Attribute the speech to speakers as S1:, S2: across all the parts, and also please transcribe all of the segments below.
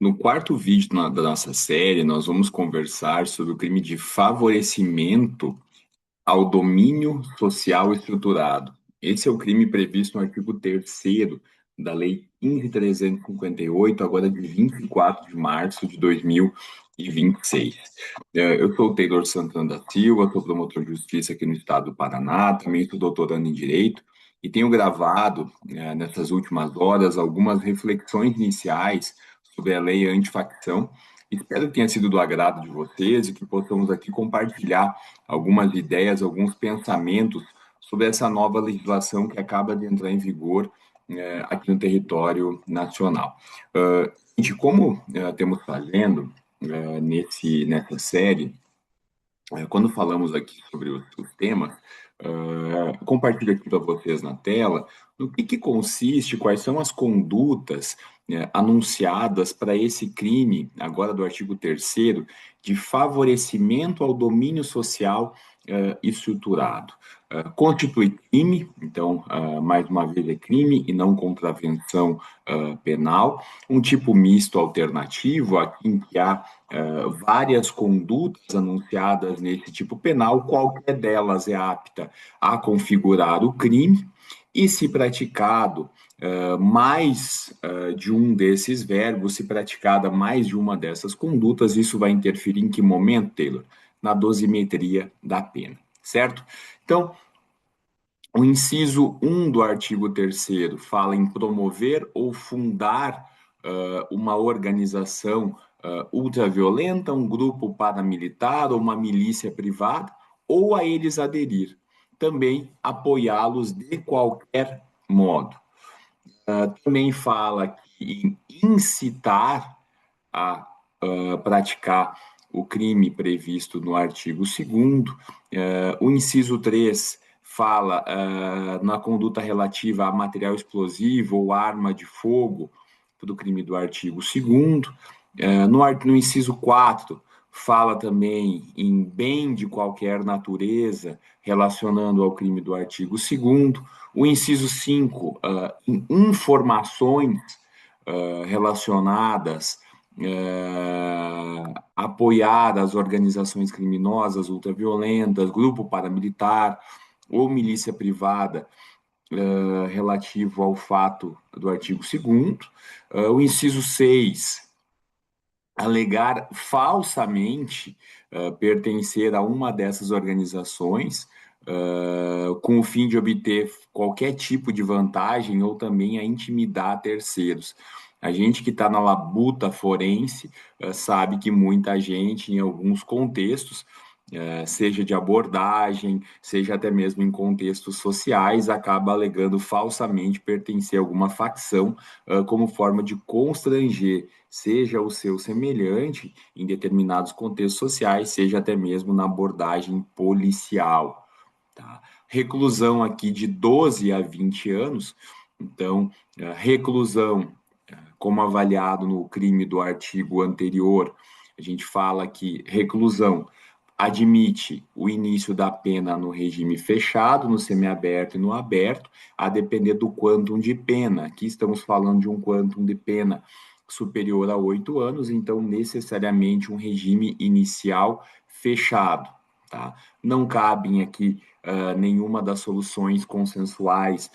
S1: No quarto vídeo da nossa série, nós vamos conversar sobre o crime de favorecimento ao domínio social estruturado. Esse é o crime previsto no artigo 3º da Lei 15.358, agora de 24 de março de 2026. Eu sou o Taylor Santana da Silva, sou promotor de justiça aqui no estado do Paraná, também estou doutorando em Direito, e tenho gravado, nessas últimas horas, algumas reflexões iniciais sobre a lei antifacção. Espero que tenha sido do agrado de vocês e que possamos aqui compartilhar algumas ideias, alguns pensamentos sobre essa nova legislação que acaba de entrar em vigor aqui no território nacional. De como temos fazendo nessa série, quando falamos aqui sobre os temas, compartilho aqui para vocês na tela no que consiste, quais são as condutas anunciadas para esse crime, agora do artigo 3º, de favorecimento ao domínio social estruturado. Constitui crime, então, mais uma vez, é crime e não contravenção penal, um tipo misto alternativo, aqui em que há várias condutas anunciadas nesse tipo penal, qualquer delas é apta a configurar o crime, e se praticado mais de um desses verbos, se praticada mais de uma dessas condutas, isso vai interferir em que momento, Taylor? Na dosimetria da pena, certo? Então, o inciso 1 do artigo 3º fala em promover ou fundar uma organização ultraviolenta, um grupo paramilitar ou uma milícia privada, ou a eles aderir. Também apoiá-los de qualquer modo. Também fala que em incitar a praticar o crime previsto no artigo 2º. O inciso 3 fala na conduta relativa a material explosivo ou arma de fogo do crime do artigo 2º. No inciso 4, fala também em bem de qualquer natureza relacionando ao crime do artigo 2º. O inciso 5, em informações relacionadas apoiar as organizações criminosas ultraviolentas, grupo paramilitar ou milícia privada relativo ao fato do artigo 2º. O inciso 6, alegar falsamente pertencer a uma dessas organizações com o fim de obter qualquer tipo de vantagem ou também a intimidar terceiros. A gente que está na labuta forense sabe que muita gente, em alguns contextos, seja de abordagem, seja até mesmo em contextos sociais, acaba alegando falsamente pertencer a alguma facção como forma de constranger, seja o seu semelhante em determinados contextos sociais, seja até mesmo na abordagem policial. Tá? Reclusão aqui de 12 a 20 anos, então, reclusão, como avaliado no crime do artigo anterior, a gente fala que reclusão admite o início da pena no regime fechado, no semiaberto e no aberto, a depender do quantum de pena. Aqui estamos falando de um quantum de pena superior a 8 anos, então necessariamente um regime inicial fechado. Tá? Não cabem aqui nenhuma das soluções consensuais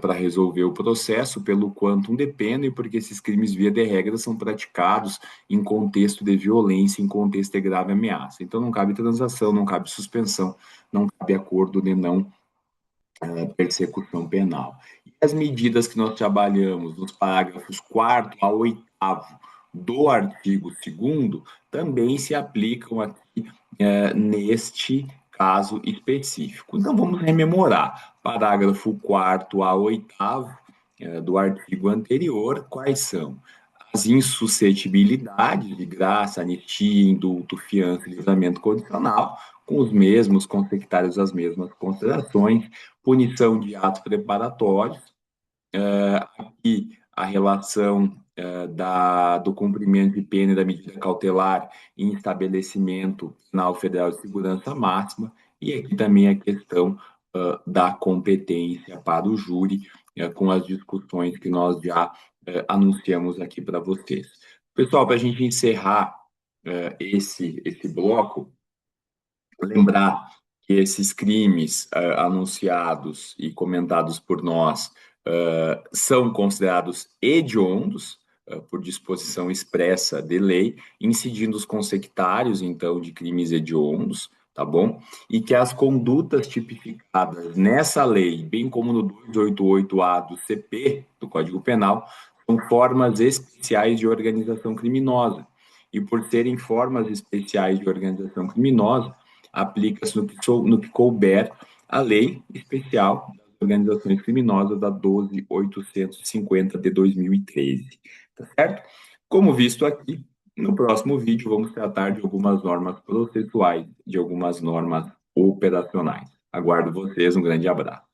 S1: para resolver o processo pelo quantum de pena e porque esses crimes, via de regra, são praticados em contexto de violência, em contexto de grave ameaça. Então não cabe transação, não cabe suspensão, não cabe acordo de não persecução penal. E as medidas que nós trabalhamos nos parágrafos 4º a 8º do artigo 2º também se aplicam aqui neste caso específico. Então vamos rememorar. Parágrafo 4º a 8º do artigo anterior, quais são? As insuscetibilidades de graça, anistia, indulto, fiança e livramento condicional, com os mesmos consectários, as mesmas considerações, punição de atos preparatórios, aqui a relação do cumprimento de pena e da medida cautelar em estabelecimento penal federal de segurança máxima, e aqui também a questão da competência para o júri, com as discussões que nós já anunciamos aqui para vocês. Pessoal, para a gente encerrar esse bloco, lembrar que esses crimes anunciados e comentados por nós são considerados hediondos por disposição expressa de lei, incidindo os consectários, então, de crimes hediondos, tá bom? E que as condutas tipificadas nessa lei, bem como no 288-A do CP, do Código Penal, são formas especiais de organização criminosa. E por serem formas especiais de organização criminosa, aplica-se no que couber a lei especial das organizações criminosas da 12.850 de 2013, tá certo? Como visto aqui, no próximo vídeo vamos tratar de algumas normas processuais, de algumas normas operacionais. Aguardo vocês, um grande abraço.